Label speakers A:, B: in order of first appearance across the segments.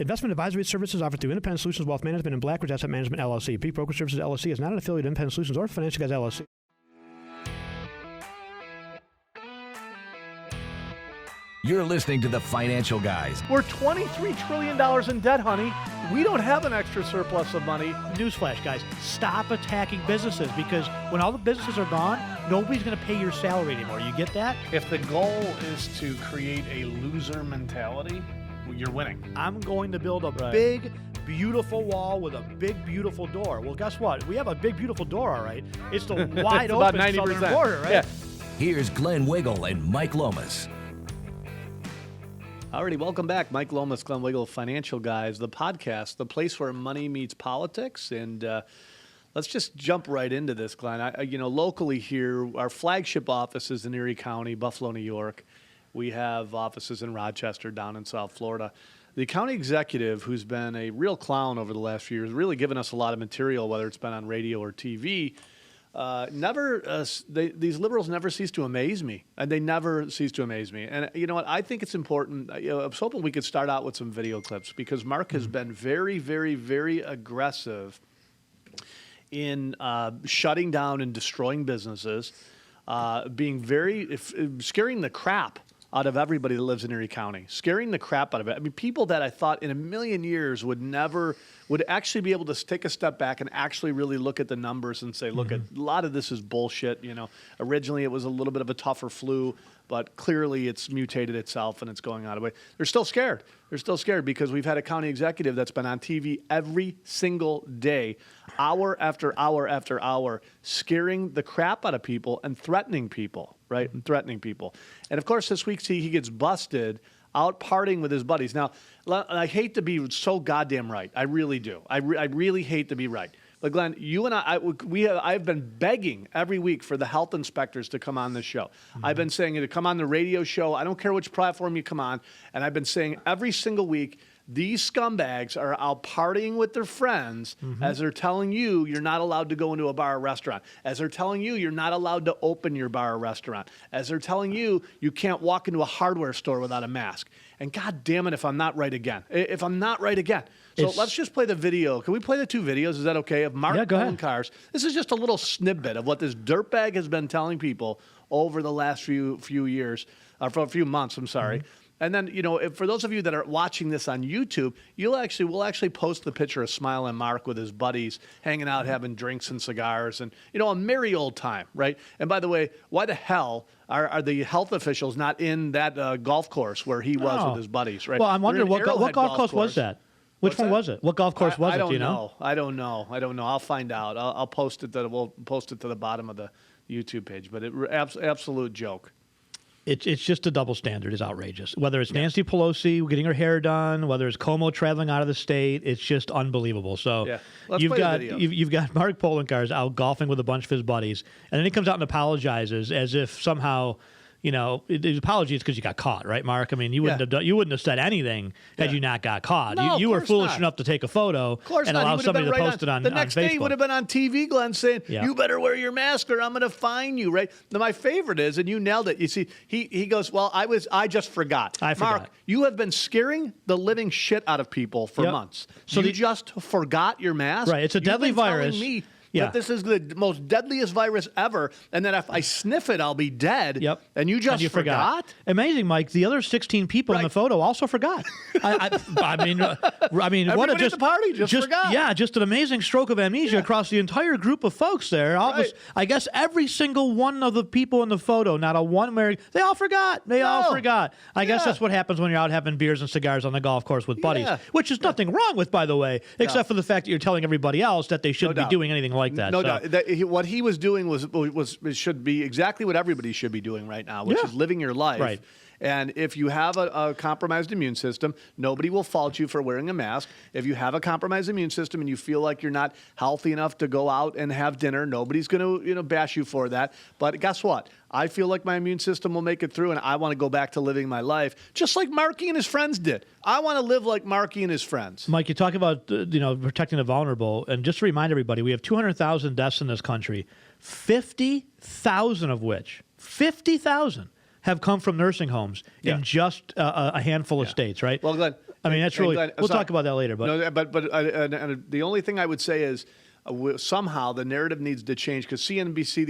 A: Investment advisory services offered through Independent Solutions Wealth Management and Blackridge Asset Management, LLC. Peak Broker Services, LLC is not an affiliate of Independent Solutions or Financial Guys, LLC.
B: You're listening to The Financial Guys.
C: We're $23 trillion in debt, honey. We don't have an extra surplus of money.
D: Newsflash, guys, stop attacking businesses, because when all the businesses are gone, nobody's going to pay your salary anymore. You get that?
C: If the goal is to create a loser mentality, you're winning.
D: I'm going to build a big, beautiful wall with a big, beautiful door. Well, guess what? We have a big, beautiful door, all right. It's the wide open southern border, right?
C: Yeah.
B: Here's Glenn Wiggle and Mike Lomas.
C: Alrighty, welcome back. Mike Lomas, Glenn Wiggle, Financial Guys, the podcast, the place where money meets politics. And let's just jump right into this, Glenn. Locally here, our flagship office is in Erie County, Buffalo, New York. We have offices in Rochester, down in South Florida. The county executive, who's been a real clown over the last few years, really given us a lot of material, whether it's been on radio or TV. These liberals never cease to amaze me, and they never cease to amaze me. And you know what? I think it's important. I was hoping we could start out with some video clips, because Mark has been very, very, very aggressive in shutting down and destroying businesses, being scaring the crap out of everybody that lives in Erie County, scaring the crap out of it. I mean, people that I thought in a million years would actually be able to take a step back and actually really look at the numbers and say, look, a lot of this is bullshit. You know, originally it was a little bit of a tougher flu, but clearly it's mutated itself and it's going out of way. They're still scared. They're still scared because we've had a county executive that's been on TV every single day, hour after hour after hour, scaring the crap out of people and threatening people, right? And threatening people. And of course, this week he gets busted out partying with his buddies. Now, I hate to be so goddamn right. I really do. I really hate to be right. But Glenn, you and I've been begging every week for the health inspectors to come on this show. I've been saying to come on the radio show. I don't care which platform you come on. And I've been saying every single week, these scumbags are out partying with their friends as they're telling you you're not allowed to go into a bar or restaurant, as they're telling you you're not allowed to open your bar or restaurant, as they're telling you you can't walk into a hardware store without a mask. And God damn it if I'm not right again. So let's just play the video. Can we play the two videos? Is that okay? Of Mark Polocarz. This is just a little snippet of what this dirtbag has been telling people over the last few years, for a few months, I'm sorry. And then, for those of you that are watching this on YouTube, we'll actually post the picture of Smile and Mark with his buddies hanging out, having drinks and cigars, and, a merry old time, right? And by the way, why the hell are the health officials not in that golf course where he was with his buddies, right?
D: Well, I'm wondering what golf course was that? Which one was it? What golf course was it? Do you know?
C: I don't know. I'll find out. I'll post it. We'll post it to the bottom of the YouTube page. But absolute joke.
D: It's just a double standard is outrageous. Whether it's Nancy Pelosi getting her hair done, whether it's Cuomo traveling out of the state, it's just unbelievable. So you've got Mark Polocarz out golfing with a bunch of his buddies, and then he comes out and apologizes as if somehow his apology is because you got caught, right, Mark? I mean, you wouldn't have said anything had you not got caught.
C: No,
D: you were foolish enough to take a photo and allow somebody to post it on Facebook.
C: The next day he would have been on TV, Glenn, saying, you better wear your mask or I'm going to fine you, right? Now, my favorite is, and you nailed it, you see, he goes, well, I just forgot. Mark, you have been scaring the living shit out of people for months. So you just forgot your mask?
D: Right, it's a deadly virus.
C: That this is the most deadliest virus ever, and that if I sniff it, I'll be dead.
D: Yep.
C: And you just forgot?
D: Amazing, Mike. The other 16 people in the photo also forgot. I mean, what a
C: at the party just forgot.
D: Yeah, just an amazing stroke of amnesia across the entire group of folks there. I guess every single one of the people in the photo, not a one American, they all forgot. All forgot. I guess that's what happens when you're out having beers and cigars on the golf course with buddies, which is nothing wrong with, by the way, except for the fact that you're telling everybody else that they shouldn't be doing anything like that.
C: No doubt. What he was doing should be exactly what everybody should be doing right now, which is living your life.
D: Right.
C: And if you have a compromised immune system, nobody will fault you for wearing a mask. If you have a compromised immune system and you feel like you're not healthy enough to go out and have dinner, nobody's going to bash you for that. But guess what? I feel like my immune system will make it through, and I want to go back to living my life just like Marky and his friends did. I want to live like Marky and his friends.
D: Mike, you talk about protecting the vulnerable, and just to remind everybody, we have 200,000 deaths in this country, 50,000 of which, 50,000 have come from nursing homes in just a handful of states, right?
C: Well, Glenn,
D: I mean, that's really. We'll talk about that later. But
C: no, but the only thing I would say is. Somehow the narrative needs to change because CNBC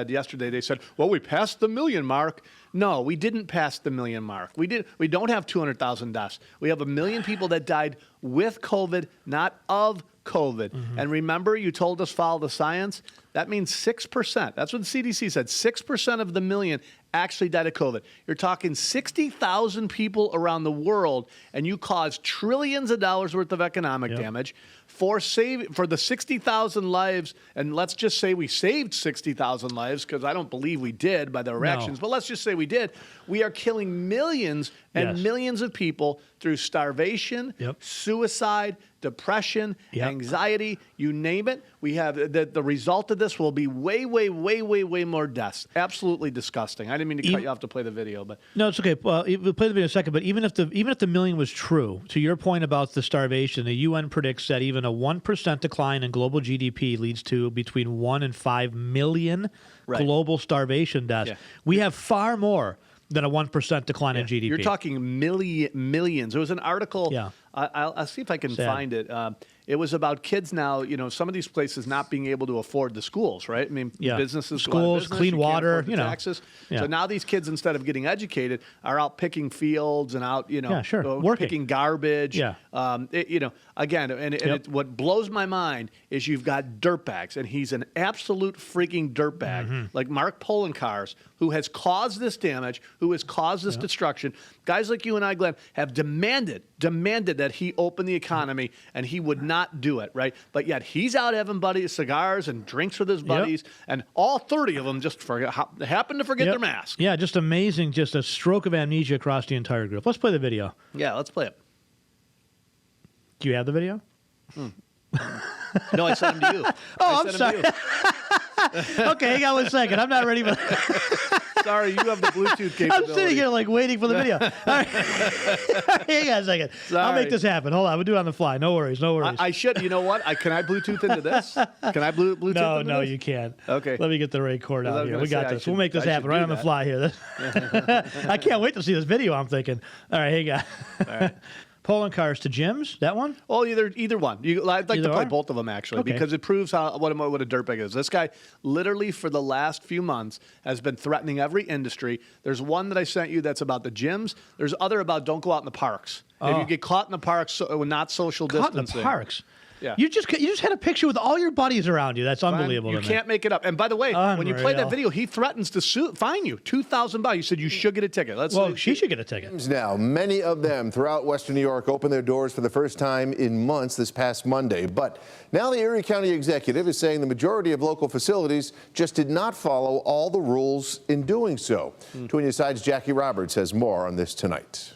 C: yesterday they said, well, we passed the million mark. No, we didn't pass the million mark. We don't have 200,000 deaths. We have 1 million people that died with COVID, not of COVID. Mm-hmm. And remember, you told us follow the science. That means 6%. That's what the CDC said. 6% of the million actually died of COVID. You're talking 60,000 people around the world, and you caused trillions of dollars worth of economic damage for the 60,000 lives. And let's just say we saved 60,000 lives, because I don't believe we did by their actions, but let's just say we did. We are killing millions and millions of people through starvation, suicide, depression, anxiety, you name it. We have the result of this will be way, way, way, way, way more deaths. Absolutely disgusting. I didn't mean to cut you off to play the video, but
D: no, it's okay. Well, we'll play the video in a second. But even if the million was true, to your point about the starvation, the UN predicts that even a 1% decline in global GDP leads to between 1 and 5 million global starvation deaths. Yeah. We have far more than a 1% decline in GDP.
C: You're talking millions. There was an article. Yeah. I'll see if I can find it. It was about kids now, some of these places not being able to afford the schools, right? I mean, businesses,
D: schools, clean water,
C: taxes. Yeah. So now these kids, instead of getting educated, are out picking fields and out, picking garbage.
D: Yeah.
C: What blows my mind is you've got dirtbags, and he's an absolute freaking dirtbag, like Mark Polocarz, who has caused this damage, who has caused this destruction. Guys like you and I, Glenn, have demanded that he open the economy, and he would not do it, right? But yet he's out having cigars and drinks with his buddies, and all 30 of them just happen to forget their mask.
D: Yeah, just amazing, just a stroke of amnesia across the entire group. Let's play the video.
C: Yeah, let's play it.
D: Do you have the video?
C: No, I sent him to you.
D: I'm sorry. Okay, hang on 1 second. I'm not ready for
C: Sorry, you have the Bluetooth capability.
D: I'm sitting here waiting for the video. All right. Hang on a second. Sorry. I'll make this happen. Hold on. We'll do it on the fly. No worries.
C: I should. You know what? Can I Bluetooth into this? Can I Bluetooth into this?
D: No, you can't.
C: Okay.
D: Let me get the right cord out here. We got this. We'll make this happen right on the fly here. I can't wait to see this video, I'm thinking. All right, hang on. All right. Poloncarz to gyms, that one?
C: Oh, either one. I'd like to play both of them, actually, because it proves what a dirtbag is. This guy, literally for the last few months, has been threatening every industry. There's one that I sent you that's about the gyms. There's other about don't go out in the parks. If you get caught in the parks, not social distancing.
D: Caught in the parks?
C: Yeah.
D: You just had a picture with all your buddies around you. That's unbelievable.
C: You can't make it up. And by the way, when you play that video, he threatens to fine you $2,000. You said you should get a ticket.
D: She should get a ticket.
E: Now, many of them throughout Western New York opened their doors for the first time in months this past Monday. But now the Erie County executive is saying the majority of local facilities just did not follow all the rules in doing so. 2 News Side's Jackie Roberts has more on this tonight.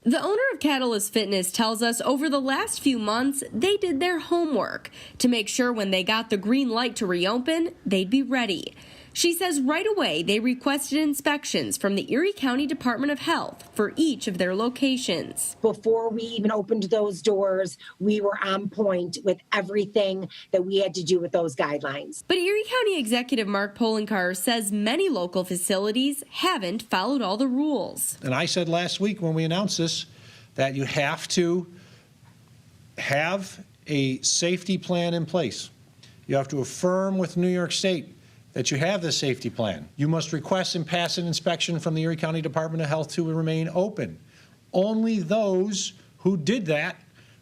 F: The owner of Catalyst Fitness tells us over the last few months, they did their homework to make sure when they got the green light to reopen, they'd be ready. She says right away they requested inspections from the Erie County Department of Health for each of their locations.
G: Before we even opened those doors, we were on point with everything that we had to do with those guidelines.
F: But Erie County Executive Mark Polocarz says many local facilities haven't followed all the rules.
H: And I said last week when we announced this that you have to have a safety plan in place. You have to affirm with New York State that you have this safety plan. You must request and pass an inspection from the Erie County Department of Health to remain open. Only those who did that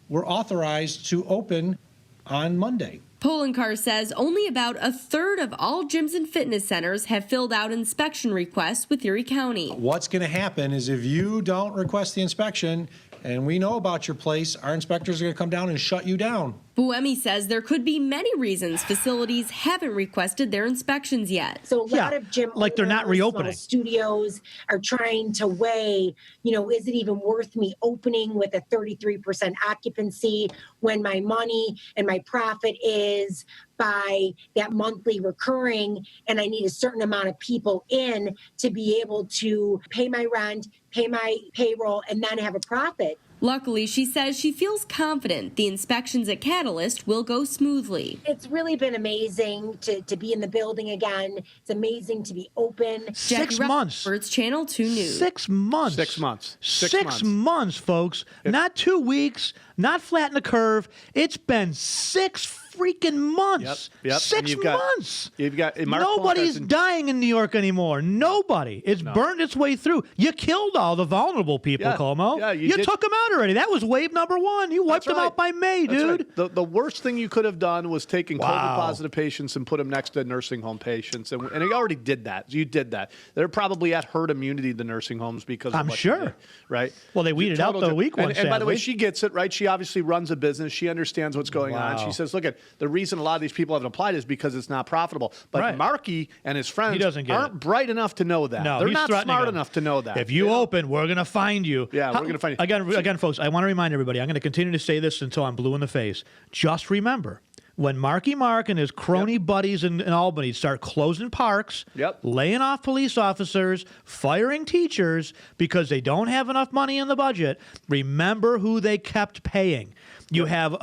H: were authorized to open on Monday.
F: Poloncarz says only about a third of all gyms and fitness centers have filled out inspection requests with Erie County.
H: What's going to happen is if you don't request the inspection, and we know about your place, our inspectors are going to come down and shut you down.
F: Buemi says there could be many reasons facilities haven't requested their inspections yet.
G: So a lot of gym
D: like they're not reopening.
G: Studios are trying to weigh, is it even worth me opening with a 33% occupancy when my money and my profit is by that monthly recurring, and I need a certain amount of people in to be able to pay my rent, pay my payroll, and then have a profit.
F: Luckily, she says she feels confident the inspections at Catalyst will go smoothly.
G: It's really been amazing to be in the building again. It's amazing to be open.
D: 6 months.
F: Birds Channel 2 News.
D: 6 months.
C: 6 months.
D: 6 months, folks. Not 2 weeks, not flatten the curve. It's been 6 freaking months.
C: Yep.
D: 6 months.
C: You've got Mark
D: Nobody's
C: Polocarz
D: dying in New York anymore. Nobody. It's burned its way through. You killed all the vulnerable people, Cuomo.
C: Yeah,
D: you took them out already. That was wave number 1. You wiped them out by May, dude.
C: Right. The worst thing you could have done was taking COVID-positive patients and put them next to nursing home patients. And you already did that. You did that. They're probably at herd immunity, the nursing homes, because of what you did, right?
D: Well, they weeded out the weak ones,
C: and by the way, she gets it, right? She obviously runs a business. She understands what's going on. She says, look, the reason a lot of these people haven't applied is because it's not profitable. But Markey and his friends aren't bright enough to know that.
D: No,
C: they're not smart enough to know that.
D: If you open, we're going to find you.
C: Yeah, we're going to find you.
D: Again, folks, I want to remind everybody, I'm going to continue to say this until I'm blue in the face. Just remember, when Marky Mark and his crony buddies in Albany start closing parks, laying off police officers, firing teachers because they don't have enough money in the budget, remember who they kept paying. You have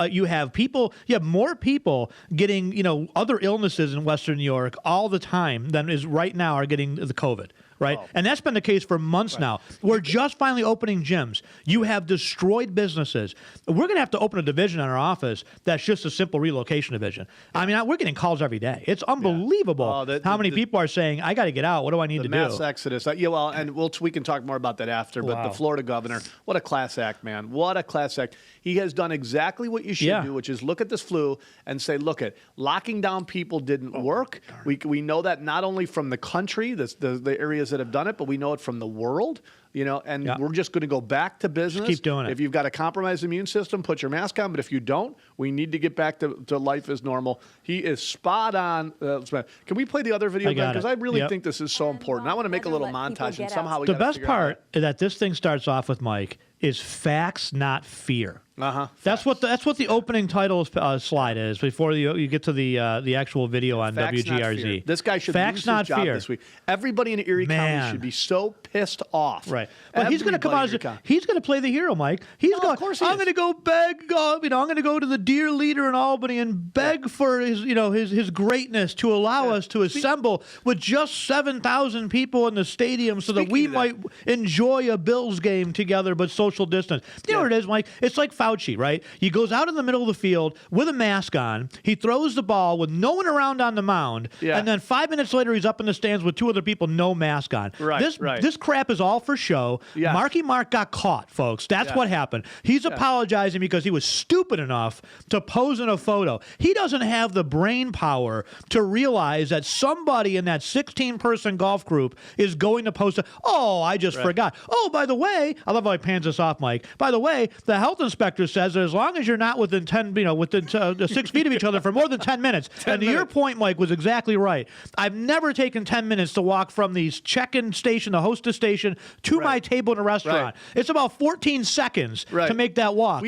D: more people getting other illnesses in Western New York all the time than is right now are getting the COVID. Right? And that's been the case for months now. We're just finally opening gyms. You have destroyed businesses. We're going to have to open a division in our office that's just a simple relocation division. I mean, we're getting calls every day. It's unbelievable how many people are saying, I got to get out. What do I need to do?
C: The mass exodus. And we can talk more about that after. But the Florida governor, what a class act, man. What a class act. He has done exactly what you should do, which is look at this flu and say, look, locking down people didn't work. We know that not only from the country, the areas that have done it, but we know it from the world, and we're just going to go back to business.
D: Just keep doing it.
C: If you've got a compromised immune system, put your mask on, but if you don't, we need to get back to life as normal. He is spot on. Can we play the other video, Ben? Because I really think this is so important. I want to make a little montage, and somehow
D: the best part that this thing starts off with, Mike, is facts, not fear. That's what the opening title slide is before you get to the actual video on
C: Facts,
D: WGRZ.
C: This guy should lose his job this week. Everybody in Erie County should be so pissed off.
D: Right, but he's going to come out. He's going to play the hero, Mike. He's going. Of course, I'm going to go beg. I'm going to go to the dear leader in Albany and beg for his greatness to allow us to assemble with just 7,000 people in the stadium so that we might enjoy a Bills game together, but social distance. You know what it is, Mike? It's like Fauci, right? He goes out in the middle of the field with a mask on. He throws the ball with no one around on the mound, and then 5 minutes later he's up in the stands with 2 other people, no mask on. This crap is all for show. Marky Mark got caught, folks. That's what happened. He's apologizing because he was stupid enough to pose in a photo. He doesn't have the brain power to realize that somebody in that 16-person golf group is going to post I just forgot. Oh, by the way, I love how he pans us off, Mike. By the way, the health inspector says that as long as you're not within 6 feet of each other for more than 10 minutes, your point, Mike, was exactly right. I've never taken 10 minutes to walk from the check-in station, the hostess station, to my table in a restaurant. It's about 14 seconds to make that walk.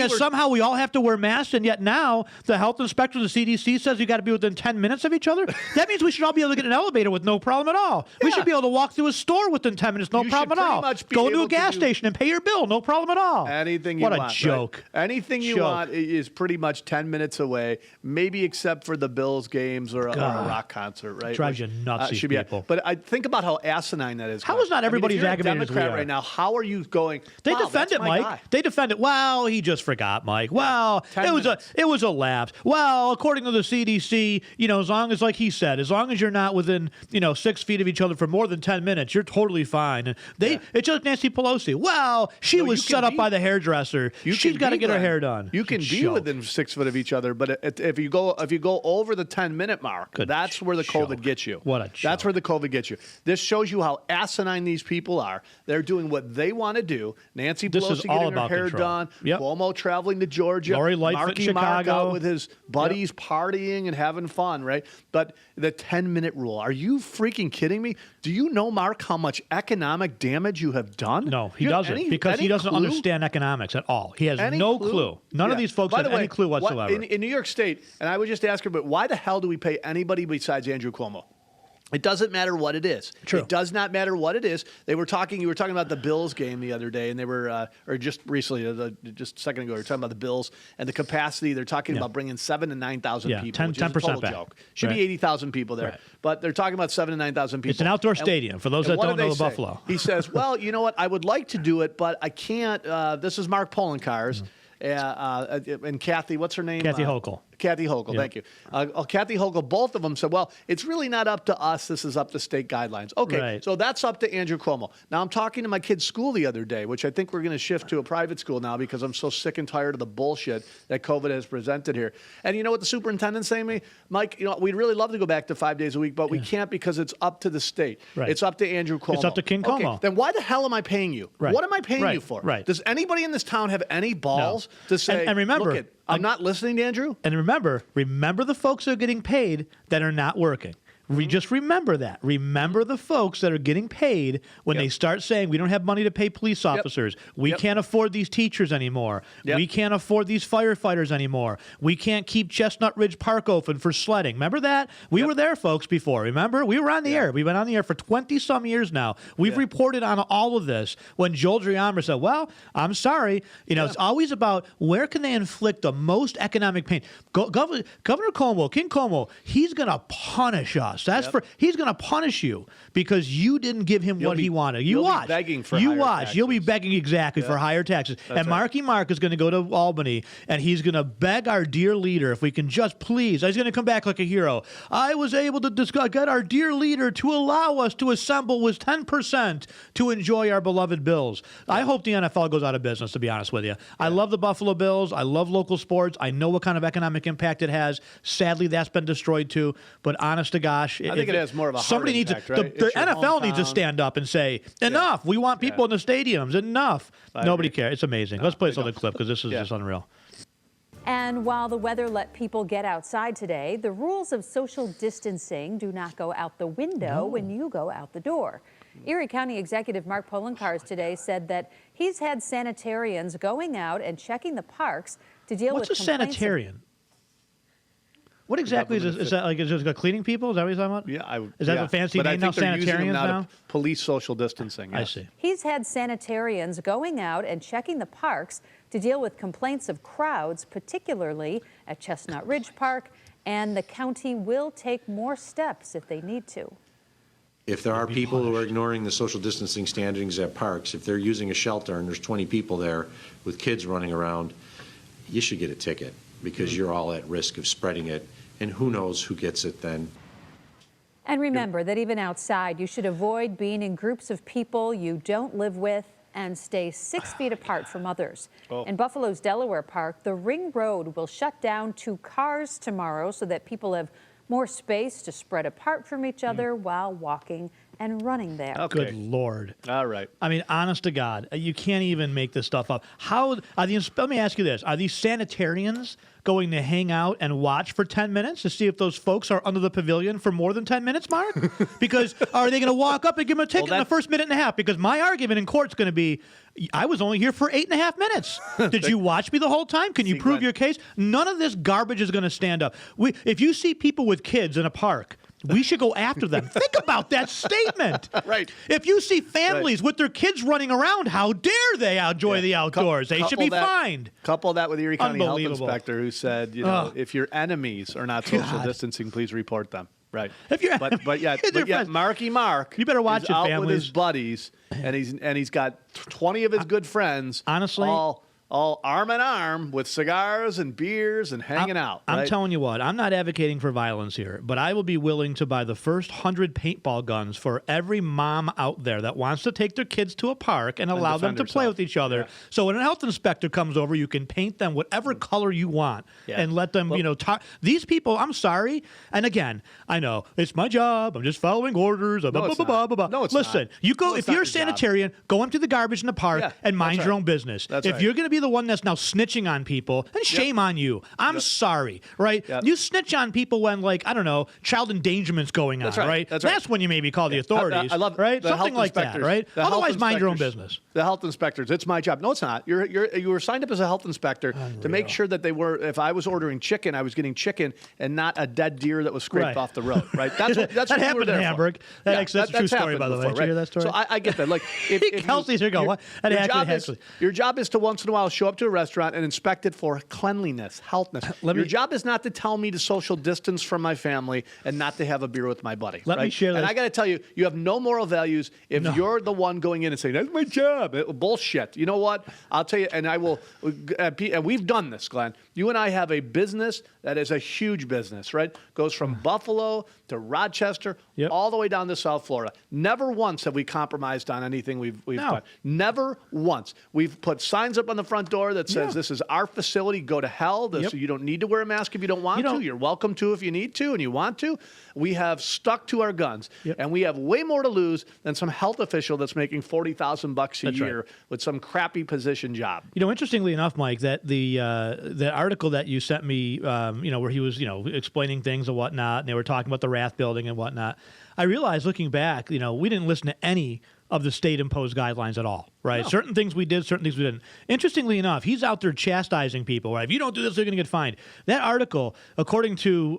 D: Somehow we all have to wear masks, and yet now the health inspector, the CDC, says you got to be within 10 minutes of each other. That means we should all be able to get an elevator with no problem at all. We should be able to walk through a store within 10 minutes, no problem at all. Go into a gas station and pay your bill, no problem at all.
C: Anything you want.
D: What a joke.
C: Right? Anything you want is pretty much 10 minutes away, maybe except for the Bills games or a rock concert, right?
D: Drives you nuts, these people.
C: But I think about how asinine that is.
D: How is not everybody's aggravated as we are
C: right now? How are you going?
D: They defend it, Mike.
C: Guy.
D: They defend it. Well, he just forgot, Mike. Well, it was a lapse. Well, according to the CDC, as long as, like he said, as long as you're not within 6 feet of each other for more than 10 minutes, you're totally fine. And it's just Nancy Pelosi. Well, she was set up by the hairdresser. She's got to get her hair done.
C: You can be within 6 foot of each other, but if you go over the 10-minute mark, that's where the COVID gets you.
D: What a joke.
C: That's where the COVID gets you. This shows you how asinine these people are. They're doing what they want to do. Nancy Pelosi getting her hair done. Cuomo traveling to Georgia.
D: Lori Lightfoot in Chicago.
C: Mark out with his buddies partying and having fun, right? But the 10-minute rule. Are you freaking kidding me? Do you know, Mark, how much economic damage you have done?
D: No, he doesn't, because he doesn't understand economics at all. He has no clue. None of these folks have any clue whatsoever.
C: In New York State, and I would just ask her, but why the hell do we pay anybody besides Andrew Cuomo? It doesn't matter what it is.
D: True.
C: It does not matter what it is. You were talking about the Bills game the other day, and they were, or just recently, just a second ago, we were talking about the Bills and the capacity. They're talking about bringing 7,000 to 9,000 people, which is a total
D: back.
C: joke. Should be 80,000 people there, but they're talking about 7,000 to 9,000 people.
D: It's an outdoor stadium for those that don't know Buffalo.
C: He says, "Well, you know what? I would like to do it, but I can't." This is Mark Poloncarz. And Kathy, what's her name?
D: Kathy Hochul.
C: Kathy Hochul, thank you. Kathy Hochul, both of them said, well, it's really not up to us. This is up to state guidelines. Okay, so that's up to Andrew Cuomo. Now, I'm talking to my kid's school the other day, which I think we're going to shift to a private school now because I'm so sick and tired of the bullshit that COVID has presented here. And you know what the superintendent's saying to me? Mike, we'd really love to go back to 5 days a week, but we can't because it's up to the state. It's up to Andrew Cuomo.
D: It's up to King Cuomo.
C: Then why the hell am I paying you? What am I paying you for? Does anybody in this town have any balls to say,
D: and remember,
C: look, I'm not listening to Andrew?
D: And remember the folks that are getting paid that are not working. Just remember that. Remember the folks that are getting paid when they start saying, we don't have money to pay police officers. We can't afford these teachers anymore. We can't afford these firefighters anymore. We can't keep Chestnut Ridge Park open for sledding. Remember that? We were there, folks, before. Remember? We were on the air. We've been on the air for 20-some years now. We've reported on all of this when Joel Driammer said, well, I'm sorry. It's always about where can they inflict the most economic pain. Governor Cuomo, King Cuomo, he's going to punish us. He's going to punish you because you didn't give him what he wanted. You watch.
C: Begging for higher taxes.
D: You'll be begging for higher taxes. And Marky Mark is going to go to Albany and he's going to beg our dear leader if we can just please. He's going to come back like a hero. I was able to get our dear leader to allow us to assemble with 10% to enjoy our beloved Bills. I hope the NFL goes out of business, to be honest with you. I love the Buffalo Bills. I love local sports. I know what kind of economic impact it has. Sadly, that's been destroyed too. But honest to gosh,
C: I think it has more of a
D: somebody
C: heart
D: needs
C: impact,
D: the NFL needs to stand up and say enough. We want people in the stadiums. Enough. Nobody cares. It's amazing. Let's play this other clip because this is just unreal.
I: And while the weather let people get outside today, the rules of social distancing do not go out the window when you go out the door. Erie County Executive Mark Polocarz today said that he's had sanitarians going out and checking the parks to deal with complaints.
D: What's a sanitarian? What exactly is this? Is that like is it cleaning people? Is that what you're talking about?
C: Yeah,
D: is that a fancy name now? Sanitarians now?
C: Police social distancing. Yes.
D: I see.
I: He's had sanitarians going out and checking the parks to deal with complaints of crowds, particularly at Chestnut Ridge Park, and the county will take more steps if they need to.
H: If there are people who are ignoring the social distancing standards at parks, if they're using a shelter and there's 20 people there with kids running around, you should get a ticket because you're all at risk of spreading it, and who knows who gets it then.
I: And remember that even outside, you should avoid being in groups of people you don't live with and stay 6 feet apart from others. In Buffalo's Delaware Park, the ring road will shut down 2 cars tomorrow so that people have more space to spread apart from each other while walking and running there.
C: Okay.
D: Good Lord.
C: All right.
D: I mean, honest to God, you can't even make this stuff up. How are these? Let me ask you this: are these sanitarians going to hang out and watch for 10 minutes to see if those folks are under the pavilion for more than 10 minutes, Mark? Because are they going to walk up and give them a ticket in the first minute and a half? Because my argument in court is going to be, I was only here for 8.5 minutes. Did you watch me the whole time? Can you prove your case? None of this garbage is going to stand up. If you see people with kids in a park, we should go after them. Think about that statement.
C: Right.
D: If you see families with their kids running around, how dare they enjoy the outdoors? They should be fined.
C: Couple that with Erie County Health Inspector who said, if your enemies are not social distancing, please report them. Right.
D: If you're
C: but yet Marky Mark,
D: you better watch
C: is
D: it,
C: out
D: families.
C: with his buddies, and he's got 20 of his good friends.
D: Honestly,
C: all arm in arm with cigars and beers and hanging out.
D: I'm telling you what, I'm not advocating for violence here, but I will be willing to buy the first 100 paintball guns for every mom out there that wants to take their kids to a park and allow them to play with each other. Yeah. So when a health inspector comes over, you can paint them whatever color you want and let them, these people, I'm sorry. And again, I know it's my job. I'm just following orders.
C: No, it's
D: Listen,
C: not.
D: you go, if you're a sanitarian, go empty the garbage in the park and mind your own business.
C: That's
D: if you're going to be the one that's now snitching on people, and shame on you. I'm sorry, right? You snitch on people when, like, I don't know, child endangerment's going on, right? That's when you maybe call the authorities,
C: I love
D: right? Something like that, right? Otherwise, mind your own business.
C: The health inspectors, it's my job. No, it's not. You were signed up as a health inspector to make sure that they were. If I was ordering chicken, I was getting chicken and not a dead deer that was scraped off the road, right? That's what
D: that happened in Hamburg. That's a true story, by the way. Did you hear that story?
C: So I get that. Like, if
D: Kelsey's here going, what?
C: Your job is to once in a while show up to a restaurant and inspect it for cleanliness, healthness. Your job is not to tell me to social distance from my family and not to have a beer with my buddy.
D: Let me share this.
C: And I got to tell you, you have no moral values if you're the one going in and saying, that's my job. Bullshit. You know what? I'll tell you, and I will, and we've done this, Glenn. You and I have a business that is a huge business, right? Goes from Buffalo to Rochester, all the way down to South Florida. Never once have we compromised on anything we've done. Never once. We've put signs up on the front door that says, this is our facility, go to hell. You don't need to wear a mask if you don't want to. You're welcome to if you need to and you want to. We have stuck to our guns, and we have way more to lose than some health official that's making $40,000 a year with some crappy position job.
D: You know, interestingly enough, Mike, that the article that you sent me, where he was, explaining things and whatnot, and they were talking about the Rath building and whatnot. I realized looking back, we didn't listen to any of the state-imposed guidelines at all, right? No. Certain things we did, certain things we didn't. Interestingly enough, he's out there chastising people, right? If you don't do this, you're going to get fined. That article, according to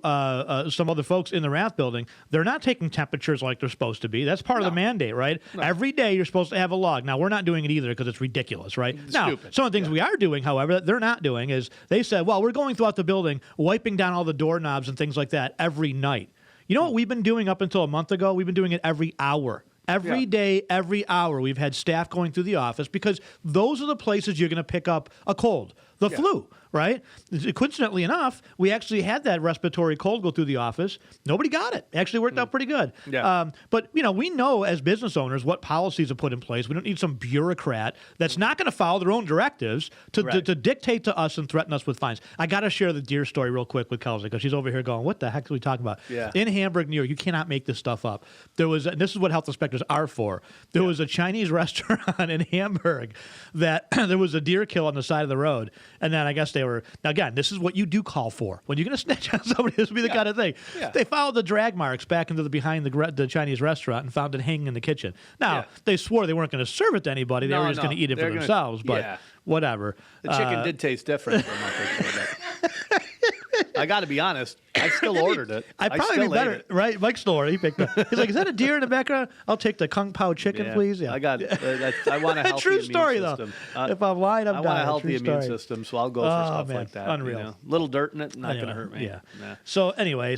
D: some other folks in the Rath building, they're not taking temperatures like they're supposed to be. That's part of the mandate, right? No. Every day you're supposed to have a log. Now, we're not doing it either because it's ridiculous, right? Now, some of the things we are doing, however, that they're not doing is they said, well, we're going throughout the building, wiping down all the doorknobs and things like that every night. You know what we've been doing up until a month ago? We've been doing it every hour. Every day, every hour, we've had staff going through the office because those are the places you're going to pick up a cold, the flu, right? Coincidentally enough, we actually had that respiratory cold go through the office. Nobody got it. It actually worked out pretty good.
C: Yeah.
D: But, we know as business owners what policies are put in place. We don't need some bureaucrat that's not going to follow their own directives to dictate to us and threaten us with fines. I got to share the deer story real quick with Kelsey because she's over here going, what the heck are we talking about?
C: Yeah.
D: In Hamburg, New York, you cannot make this stuff up. There was, and this is what health inspectors are for. There was a Chinese restaurant in Hamburg that there was a deer kill on the side of the road. And then I guess they were, now again, this is what you do call for. When you're going to snitch on somebody, this would be the kind of thing. Yeah. They followed the drag marks back into behind the Chinese restaurant and found it hanging in the kitchen. Now, they swore they weren't going to serve it to anybody. They were just going to eat it for themselves. But whatever.
C: The chicken did taste different from what I got to be honest. I still ordered it.
D: I'd probably be better, right? Mike still ordered. He picked up. He's like, "Is that a deer in the background? I'll take the Kung Pao chicken, please." Yeah,
C: I got it. I want a healthy
D: true
C: immune
D: story,
C: system.
D: Though. If I'm lying, I'm
C: I
D: dying.
C: want a healthy immune system, so I'll go for stuff like that.
D: Unreal.
C: Little dirt in it, not going to hurt me.
D: Yeah. Nah. So anyway,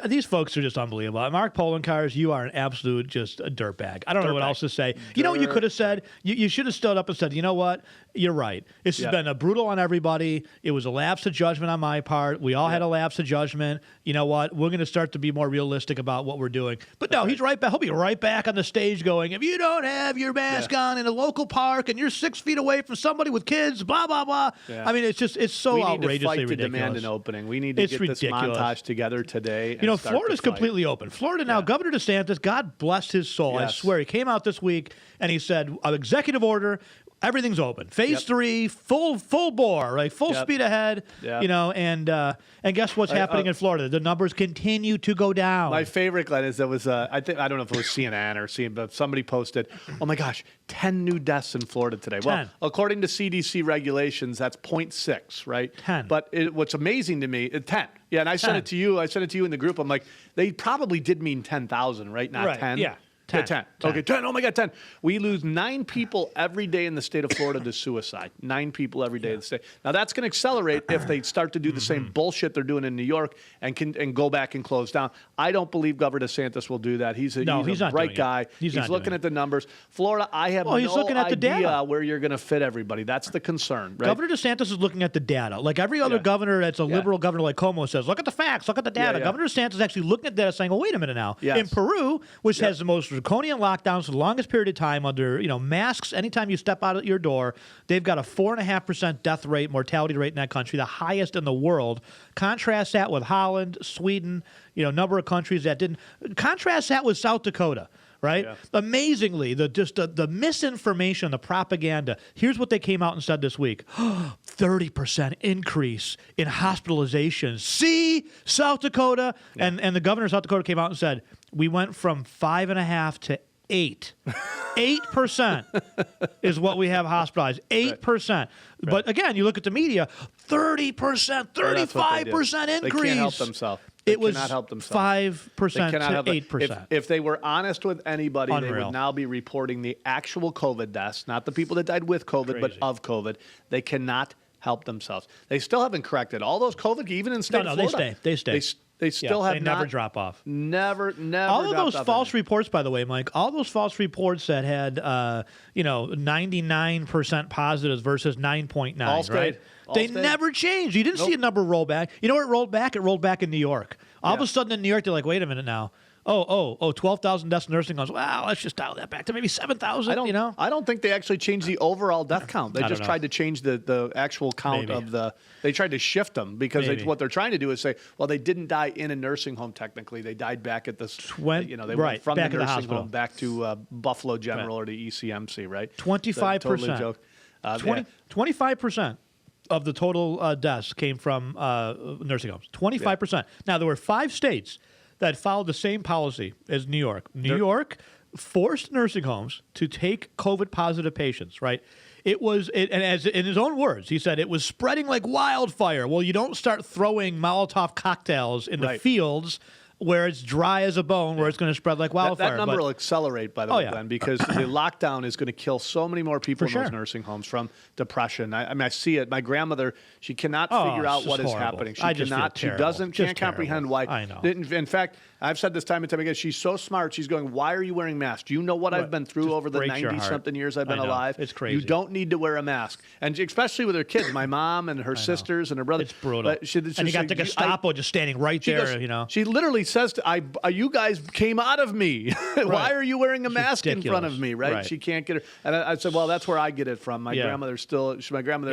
D: these folks are just unbelievable. Mark Poloncarz, you are an absolute just a dirtbag. I don't know what else to say. You know what you could have said? You should have stood up and said, "You know what? You're right. This has been a brutal on everybody. It was a lapse of judgment on my part. We all had a lapse of judgment. You know what? We're going to start to be more realistic about what we're doing." But no, he's right back. He'll be right back on the stage going, "If you don't have your mask on in a local park and you're 6 feet away from somebody with kids, blah, blah, blah." Yeah. I mean, it's so outrageously ridiculous.
C: We need to fight to demand an opening. We need to get this montage together today.
D: Florida's completely open. Florida now, Governor DeSantis, God bless his soul. I swear, he came out this week and he said, executive order, everything's open. Phase 3, full bore, right? Full speed ahead. And guess what's happening in Florida? The numbers continue to go down.
C: My favorite, Glenn, is there was I don't know if it was CNN or CNN, but somebody posted, "Oh my gosh, 10 new deaths in Florida today."
D: 10.
C: Well, according to CDC regulations, that's 0.6, right?
D: 10.
C: But what's amazing to me, 10. Yeah, and I sent it to you. I sent it to you in the group. I'm like, they probably did mean 10,000, right? Not 10.
D: Yeah.
C: 10. Okay, 10. Oh my God, 10. We lose 9 people every day in the state of Florida to suicide. 9 people every day in the state. Now that's going to accelerate if they start to do the same bullshit they're doing in New York and go back and close down. I don't believe Governor DeSantis will do that. He's a bright guy. He's looking at the numbers. Florida, I have no idea where you're going to fit everybody. That's the concern. Right?
D: Governor DeSantis is looking at the data. Like every other governor that's a liberal governor like Cuomo says, look at the facts, look at the data. Governor DeSantis is actually looking at data saying, well, wait a minute now. In Peru, which has the most draconian lockdowns for the longest period of time under masks, anytime you step out of your door, they've got a 4.5% death rate, mortality rate in that country, the highest in the world. Contrast that with Holland, Sweden, number of countries that didn't. Contrast that with South Dakota, right?
C: Yeah.
D: Amazingly, the misinformation, the propaganda. Here's what they came out and said this week: 30% increase in hospitalizations. See, South Dakota, and the governor of South Dakota came out and said we went from 5.5 to 8. 8% is what we have hospitalized. 8%. Right. But again, you look at the media, 30%, 35% increase.
C: They can't help themselves.
D: It was
C: cannot help themselves.
D: 5% to 8%.
C: If they were honest with anybody,
D: Unreal.
C: they would now be reporting the actual COVID deaths, not the people that died with COVID, but of COVID. They cannot help themselves. They still haven't corrected all those COVID, even in state of Florida.
D: They stay.
C: They still have
D: they
C: not.
D: never drop off.
C: Never.
D: All of those false reports, by the way, Mike, all those false reports that had, 99% positives versus 9.9, right? They never changed. You didn't see a number roll back. You know where it rolled back? It rolled back in New York. All of a sudden in New York, they're like, wait a minute now. 12,000 deaths in nursing homes. Wow, let's just dial that back to maybe 7,000,
C: I don't think they actually changed the overall death count. They just tried to change the actual count of the – they tried to shift them because what they're trying to do is say, well, they didn't die in a nursing home technically. They died back at the – they went from the nursing home back to Buffalo General or the ECMC, right?
D: 25%.
C: Totally joke.
D: 25% of the total deaths came from nursing homes. 25%. Yeah. Now, there were 5 states that followed the same policy as New York. New York forced nursing homes to take COVID-positive patients, right? And as in his own words, he said it was spreading like wildfire. Well, you don't start throwing Molotov cocktails in the fields where it's dry as a bone, where it's going to spread like wildfire.
C: That number will accelerate, by the way, Glenn, because the lockdown is going to kill so many more people in those nursing homes from depression. I see it. My grandmother, she cannot figure out what is happening. She can't comprehend why.
D: I know.
C: In fact, I've said this time and time again, she's so smart. She's going, why are you wearing masks? Do you know what I've been through over the 90-something years I've been alive?
D: It's crazy.
C: You don't need to wear a mask. And especially with her kids, my mom and her sisters and her brother.
D: It's brutal. And you got the Gestapo just standing right there,
C: She literally says, you guys came out of me. Why are you wearing a mask in front of me, right? She can't get her. And I said, well, that's where I get it from. My grandmother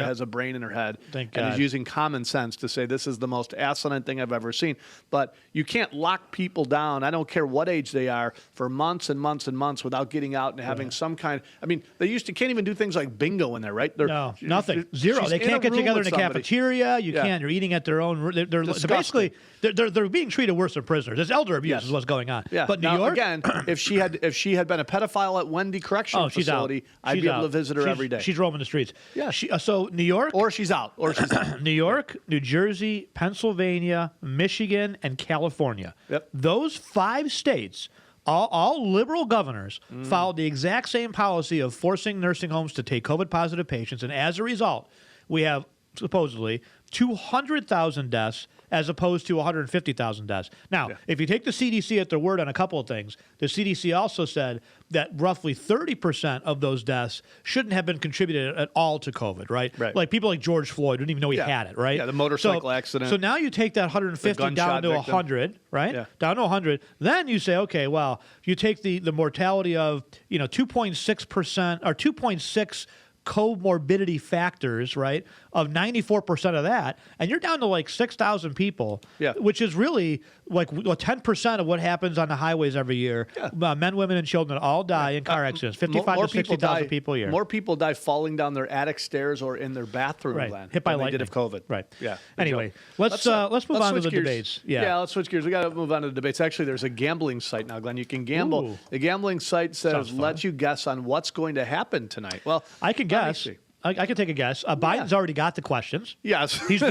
C: has a brain in her head.
D: Thank God.
C: And is using common sense to say this is the most asinine thing I've ever seen. But you can't lock people down, I don't care what age they are, for months and months and months without getting out and having some kind. I mean, they can't even do things like bingo in there, right?
D: No, nothing. Zero. They can't get together in the cafeteria. You can't. They're eating at their own. They're basically they're being treated worse than prisoners. There's elder abuse is what's going on.
C: Yeah.
D: But New York,
C: again, if she had been a pedophile at Wendy Correctional Facility, I'd be able to visit her every day.
D: She's roaming the streets.
C: Yeah.
D: So New York,
C: or she's out.
D: New York, New Jersey, Pennsylvania, Michigan, and California.
C: Yep.
D: Those 5 states. All liberal governors followed the exact same policy of forcing nursing homes to take COVID-positive patients, and as a result, we have supposedly 200,000 deaths as opposed to 150,000 deaths. Now, if you take the CDC at their word on a couple of things, the CDC also said that roughly 30% of those deaths shouldn't have been contributed at all to COVID, right? Like people like George Floyd didn't even know he had it, right?
C: Yeah, the motorcycle accident.
D: So now you take that 150 down to 100, right? Yeah. Down to 100. Then you say, okay, well, you take the mortality of 2.6% or 2.6 comorbidity factors, right, of 94% of that, and you're down to like 6,000 people, which is really like 10% of what happens on the highways every year. Men, women, and children all die in car accidents. 55 to 60,000 people a year.
C: More people die falling down their attic stairs or in their bathroom,
D: hit by lightning.
C: They did of COVID.
D: Right.
C: Yeah.
D: Anyway, let's move on to the debates.
C: Yeah, let's switch gears. We got to move on to the debates. Actually, there's a gambling site now, Glenn. You can gamble.
D: Ooh.
C: The gambling site says lets you guess on what's going to happen tonight. Well,
D: I can guess. I can take a guess. Biden's already got the questions.
C: Yes.
D: He's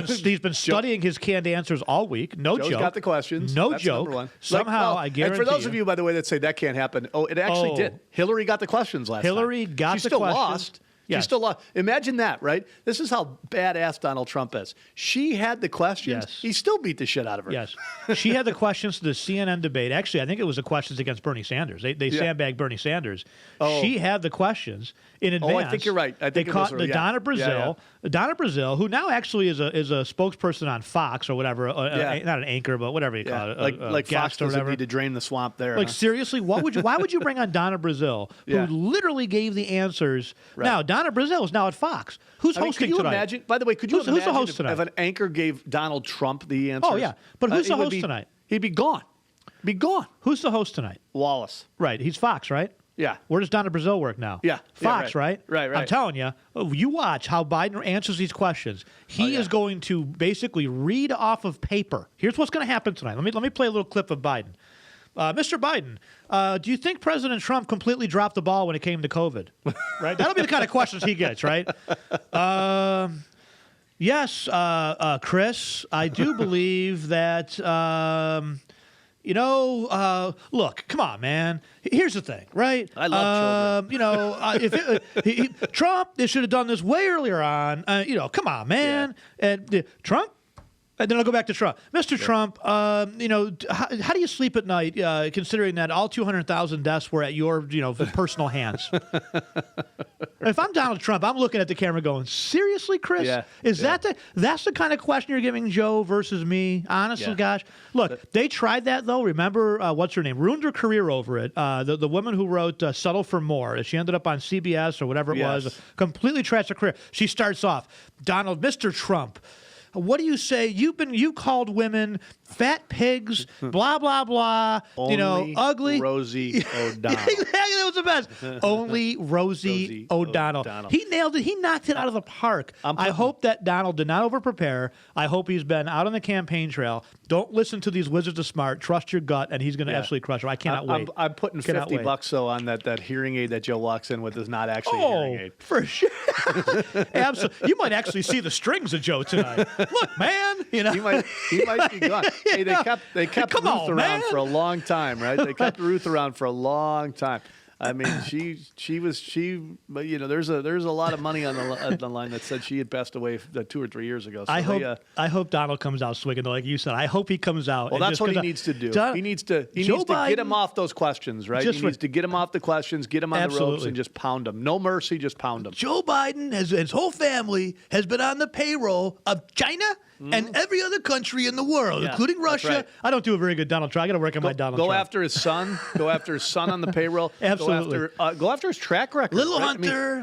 D: been studying his canned answers all week. No
C: Joe's
D: joke.
C: got the questions.
D: No
C: That's
D: joke.
C: Number one.
D: Somehow, I guarantee.
C: And for those of you, by the way, that say that can't happen, it actually did. Hillary got the questions last time.
D: Hillary got the questions.
C: She still lost. Yes. She still lost. Imagine that, right? This is how badass Donald Trump is. She had the questions.
D: Yes.
C: He still beat the shit out of her.
D: Yes. She had the questions to the CNN debate. Actually, I think it was the questions against Bernie Sanders. They sandbagged Bernie Sanders. She had the questions in advance.
C: Oh, I think you're right. I think
D: they caught Donna Brazile. Donna Brazile, who now actually is a spokesperson on Fox or whatever. Not an anchor, but whatever you call it.
C: Like Fox doesn't need to drain the swamp there.
D: Like, seriously, why would you bring on Donna Brazile, who literally gave the answers? Right. Now, Donna Brazile is now at Fox. Who's hosting tonight?
C: Imagine, by the way, could you imagine
D: who's the host tonight?
C: if an anchor gave Donald Trump the answers?
D: Oh, yeah. But who's the host tonight?
C: He'd be gone. Be gone.
D: Who's the host tonight?
C: Wallace.
D: Right. He's Fox, right?
C: Yeah.
D: Where does Donna Brazile work now?
C: Yeah.
D: Fox, right?
C: Right.
D: I'm telling you, you watch how Biden answers these questions. He is going to basically read off of paper. Here's what's going to happen tonight. Let me play a little clip of Biden. Mr. Biden, do you think President Trump completely dropped the ball when it came to COVID? Right? That'll be the kind of questions he gets, right? Yes, Chris, I do believe that, look, come on, man. Here's the thing, right?
C: I love children.
D: Trump, they should have done this way earlier on. Come on, man. Yeah. And Trump? And then I'll go back to Trump. Mr. Trump, how do you sleep at night, considering that all 200,000 deaths were at your, personal hands? If I'm Donald Trump, I'm looking at the camera going, seriously, Chris?
C: Yeah.
D: That's the kind of question you're giving Joe versus me? Honestly, gosh. Look, they tried that, though. Remember, what's her name? Ruined her career over it. The woman who wrote Settle for More. She ended up on CBS or whatever it was. Completely trashed her career. She starts off, Mr. Trump, what do you say? You called women fat pigs, blah, blah, blah, ugly.
C: Rosie O'Donnell.
D: Exactly, that was the best. Only Rosie O'Donnell. He nailed it. He knocked it out of the park. I hope that Donald did not over-prepare. I hope he's been out on the campaign trail. Don't listen to these wizards of smart. Trust your gut, and he's going to absolutely crush him. I cannot wait.
C: I'm putting $50 so on that hearing aid that Joe walks in with is not actually a hearing aid.
D: For sure. Absolutely. You might actually see the strings of Joe tonight. Look, man,
C: he might be gone. Hey, they kept Ruth around for a long time, right? They kept Ruth around for a long time. I mean, but there's a lot of money on the line that said she had passed away 2 or 3 years ago. So
D: I hope Donald comes out swinging, like you said. I hope he comes out.
C: Well, that's what he needs to do. He needs to get him off those questions, right? He needs to get him off the questions, get him on the ropes, and just pound him. No mercy, just pound him.
D: Joe Biden, his whole family, has been on the payroll of China and every other country in the world, including Russia. Right. I don't do a very good Donald Trump. I got to work on my Donald Trump.
C: Go after his son. Go after his son on the payroll.
D: Absolutely.
C: Go after his track record.
D: Little
C: right?
D: Hunter.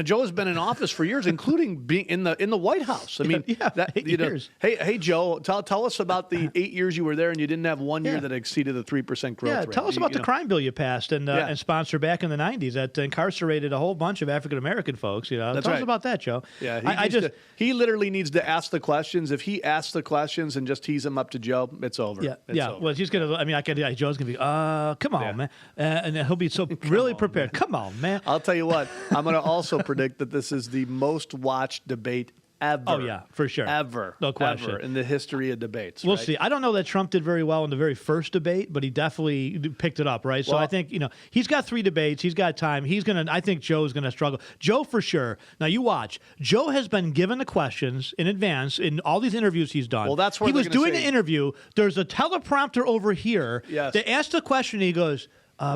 C: Joe has been in office for years, including being in the White House. I mean,
D: 8 years.
C: Hey, Joe, tell us about the 8 years you were there and you didn't have 1 year that exceeded the 3% growth rate.
D: Tell us about the crime bill you passed and sponsored back in the 90s that incarcerated a whole bunch of African American folks. Tell us about that, Joe.
C: Yeah, he literally needs to ask the questions. If he asks the questions and just tease them up to Joe, it's over.
D: Over. Well, he's gonna. I mean, Joe's gonna be. Come on, man, and then he'll be so really prepared. Come on, man.
C: I'll tell you what. I'm gonna also predict that this is the most watched debate ever.
D: Oh, yeah, for sure.
C: Ever.
D: No question.
C: Ever in the history of debates.
D: We'll see. I don't know that Trump did very well in the very first debate, but he definitely picked it up, right? So I think, he's got 3 debates. He's got time. I think Joe's going to struggle. Joe, for sure. Now, you watch. Joe has been given the questions in advance in all these interviews he's done.
C: Well, that's where
D: he was doing an interview. There's a teleprompter over here.
C: Yes.
D: They asked the question, and he goes,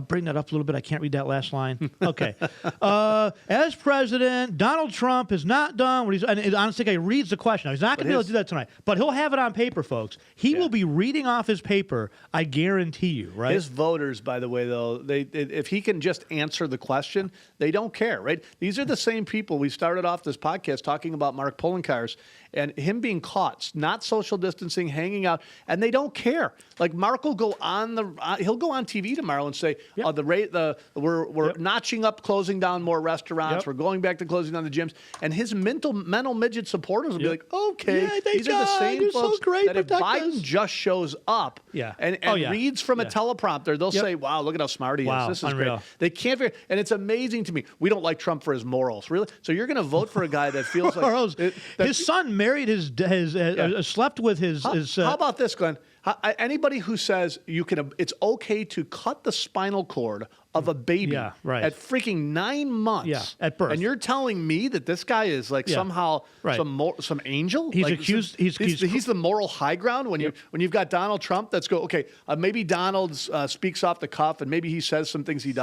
D: bring that up a little bit. I can't read that last line. Okay. As president, Donald Trump has not done what he's... And honestly, he reads the question. Now, he's not going to be able to do that tonight. But he'll have it on paper, folks. He will be reading off his paper, I guarantee you, right?
C: His voters, by the way, though, if he can just answer the question, they don't care, right? These are the same people. We started off this podcast talking about Mark Polocarz and him being caught, not social distancing, hanging out, and they don't care. Like, Mark will go on he'll go on TV tomorrow and say, we're notching up, closing down more restaurants. We're going back to closing down the gyms. And his mental midget supporters will be like, okay, these are the same folks that if Biden just shows up and reads from a teleprompter, they'll say, wow, look at how smart he is. This is
D: unreal.
C: great. They can't figure, and it's amazing to me. We don't like Trump for his morals, really. So you're going to vote for a guy that feels like
D: his son married slept with his.
C: How about this, Glenn? Anybody who says it's okay to cut the spinal cord of a baby at freaking 9 months
D: at birth,
C: and you're telling me that this guy is like somehow some angel?
D: He's
C: like,
D: accused.
C: He's the moral high ground when you've got Donald Trump. That's maybe Donald speaks off the cuff and maybe he says some things he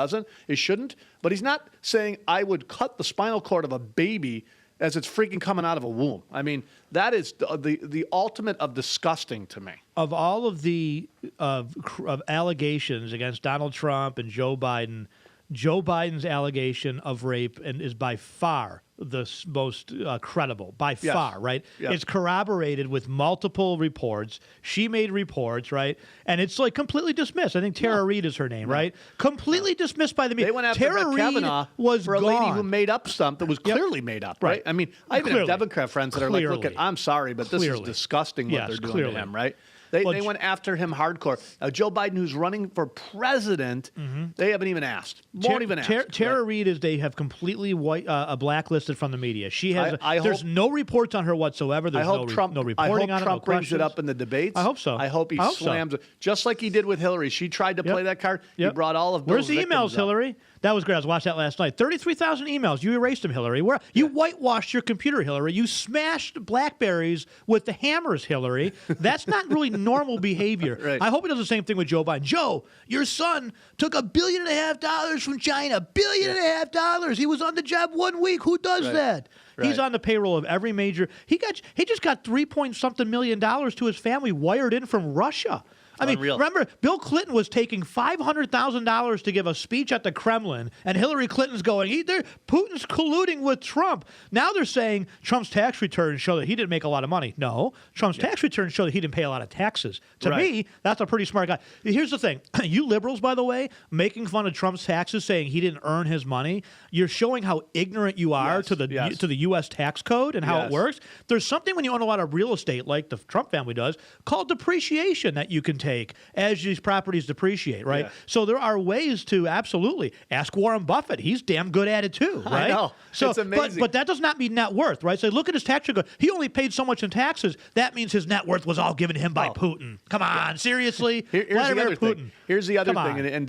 C: shouldn't, but he's not saying I would cut the spinal cord of a baby as it's freaking coming out of a womb. I mean, that is the ultimate of disgusting to me.
D: Of all of the of allegations against Donald Trump and Joe Biden, Joe Biden's allegation of rape is by far the most credible, by far, right?
C: Yes.
D: It's corroborated with multiple reports. She made reports, right? And it's like completely dismissed. I think Tara Reid is her name, right? Completely dismissed by the media.
C: They went after
D: Tara
C: Brett
D: Reid
C: Kavanaugh
D: was
C: for a
D: gone.
C: lady who made up something that was clearly made up, right? I mean, I even have Democrat friends that are like, look, I'm sorry, but this is disgusting what they're doing to him, right? They went after him hardcore. Joe Biden, who's running for president, they haven't even asked. Won't even ask.
D: Tara Reid they have completely blacklisted from the media. She has. There's no reports on her whatsoever. There's no reporting
C: I hope
D: on it.
C: Trump brings it up in the debates.
D: I hope so.
C: I hope he slams it, just like he did with Hillary. She tried to play that card. He brought all of
D: Where's
C: those
D: the emails, Hillary? That was great. I was watching that last night. 33,000 emails. You erased them, Hillary. You whitewashed your computer, Hillary. You smashed Blackberries with the hammers, Hillary. That's not really normal behavior.
C: Right.
D: I hope he does the same thing with Joe Biden. Joe, your son took $1.5 billion from China. $1.5 billion. He was on the job 1 week. Who does that? Right. He's on the payroll of every major. He just got $3-point-something million to his family wired in from Russia. I mean, remember, Bill Clinton was taking $500,000 to give a speech at the Kremlin, and Hillary Clinton's going, Putin's colluding with Trump. Now they're saying Trump's tax returns show that he didn't make a lot of money. No, Trump's tax returns show that he didn't pay a lot of taxes. To me, that's a pretty smart guy. Here's the thing. You liberals, by the way, making fun of Trump's taxes, saying he didn't earn his money, you're showing how ignorant you are to the U.S. tax code and how it works. There's something when you own a lot of real estate, like the Trump family does, called depreciation that you can take as these properties depreciate, right? Yeah. So there are ways to absolutely ask Warren Buffett. He's damn good at it too, right?
C: I know.
D: So,
C: it's amazing.
D: But that does not mean net worth, right? So look at his tax record. He only paid so much in taxes. That means his net worth was all given to him by Putin. Come on, seriously?
C: Here's the other
D: Putin.
C: thing. Here's the other thing, and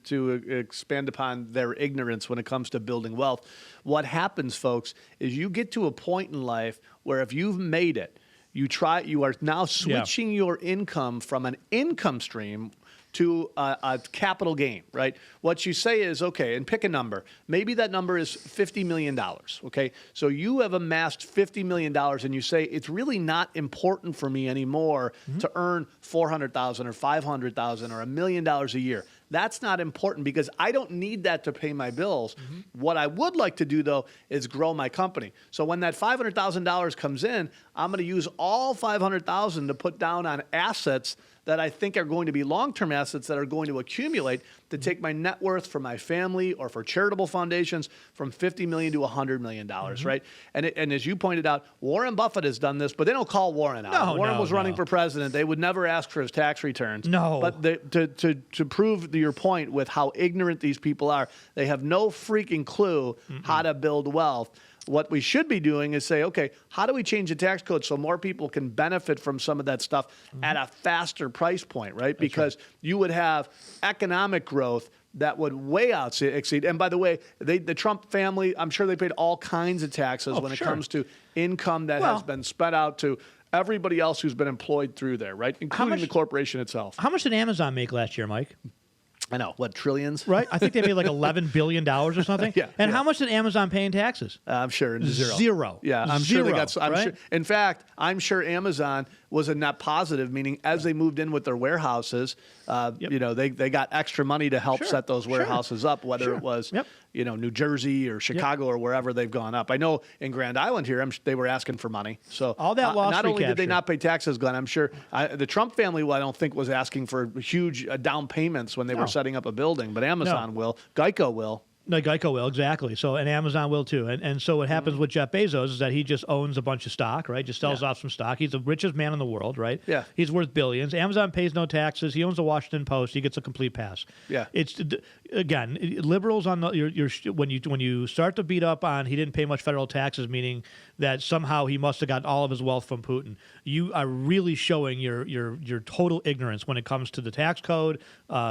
C: to expand upon their ignorance when it comes to building wealth. What happens, folks, is you get to a point in life where if you've made it, you are now switching your income from an income stream to a capital gain, right? What you say is, okay, and pick a number. Maybe that number is $50 million, okay? So you have amassed $50 million and you say, it's really not important for me anymore to earn $400,000 or $500,000 or $1 million a year. That's not important because I don't need that to pay my bills. What I would like to do, though, is grow my company. So when that $500,000 comes in, I'm going to use all $500,000 to put down on assets that I think are going to be long-term assets that are going to accumulate to take my net worth for my family or for charitable foundations from $50 million to $100 million, right? And as you pointed out, Warren Buffett has done this, but they don't call Warren out. Warren was running for president. They would never ask for his tax returns.
D: No.
C: But to prove your point with how ignorant these people are, they have no freaking clue how to build wealth. What we should be doing is say, okay, how do we change the tax code so more people can benefit from some of that stuff at a faster price point, right? Because you would have economic growth that would way exceed. And by the way, the Trump family, I'm sure they paid all kinds of taxes when it comes to income that has been spent out to everybody else who's been employed through there, right? Including the corporation itself.
D: How much did Amazon make last year, Mike?
C: I know. What, trillions?
D: Right? I think they made like $11 billion or something. How much did Amazon pay in taxes?
C: I'm sure zero.
D: Zero.
C: Yeah, I'm sure they got. Sure, in fact, I'm sure Amazon was a net positive, meaning as they moved in with their warehouses, they got extra money to help set those warehouses up, whether it was New Jersey or Chicago or wherever they've gone up. I know in Grand Island here, they were asking for money. So
D: all that loss
C: not only did they not pay taxes, Glenn, I'm sure the Trump family, I don't think, was asking for huge down payments when they were setting up a building, but Amazon will, Geico will.
D: No, Geico will, exactly. So, and Amazon will too. And so what happens with Jeff Bezos is that he just owns a bunch of stock, right? Just sells off some stock. He's the richest man in the world, right?
C: Yeah.
D: He's worth billions. Amazon pays no taxes. He owns the Washington Post. He gets a complete pass.
C: Yeah.
D: It's, again, liberals on the, when you start to beat up on he didn't pay much federal taxes, meaning that somehow he must have got all of his wealth from Putin, you are really showing your total ignorance when it comes to the tax code,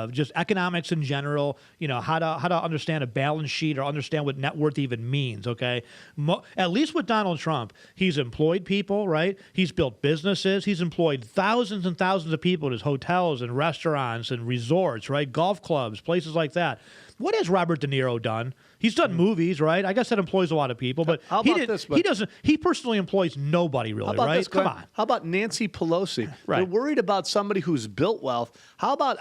D: just economics in general, how to understand a balance sheet or understand what net worth even means, okay? At least with Donald Trump, he's employed people, right? He's built businesses. He's employed thousands and thousands of people at his hotels and restaurants and resorts, right? Golf clubs, places like that. What has Robert De Niro done? He's done movies, right? I guess that employs a lot of people, but
C: How about this?
D: He doesn't. He personally employs nobody, really,
C: How about
D: right?
C: this, Glenn?
D: Come on.
C: How about Nancy Pelosi?
D: Right.
C: They're worried about somebody who's built wealth. How about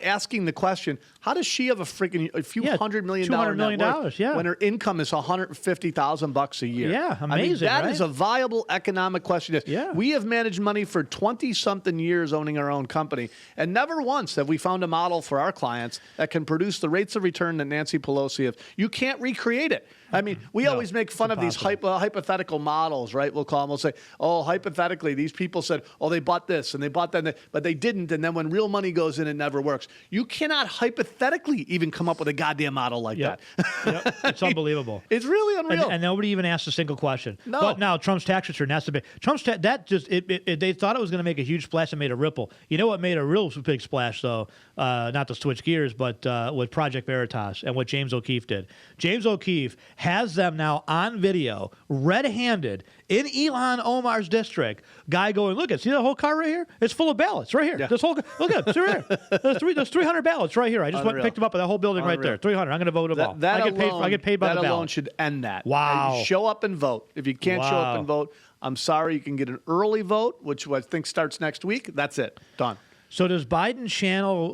C: asking the question? How does she have a few $100 million
D: $200 million,
C: net worth
D: yeah,
C: when her income is $150,000 a year?
D: Yeah, amazing.
C: I mean, that
D: right?
C: is a viable economic question.
D: Yeah.
C: We have managed money for 20-something years owning our own company, and never once have we found a model for our clients that can produce the rates of return that Nancy Pelosi has. You can't recreate it. I mean, we always make fun of these hypothetical models, right? We'll call them. We'll say, oh, hypothetically, these people said, oh, they bought this and they bought that, but they didn't. And then when real money goes in, it never works. You cannot hypothetically even come up with a goddamn model like that.
D: Yep. It's unbelievable.
C: It's really unreal.
D: And nobody even asked a single question.
C: No.
D: But now Trump's tax return, that's the big. They thought it was going to make a huge splash and made a ripple. You know what made a real big splash, though? Not to switch gears, but with Project Veritas and what James O'Keefe did. James O'Keefe has them now on video, red-handed, in Ilhan Omar's district. Guy going, look, see that whole car right here? It's full of ballots right here. Yeah. This whole, look at it, see right here. There's 300 ballots right here. I just went and picked them up at that whole building right there. 300. I'm going to vote them all. I get paid by the ballot.
C: That alone should end that.
D: Wow.
C: Show up and vote. If you can't show up and vote, I'm sorry. You can get an early vote, which I think starts next week. That's it. Done.
D: So does Biden channel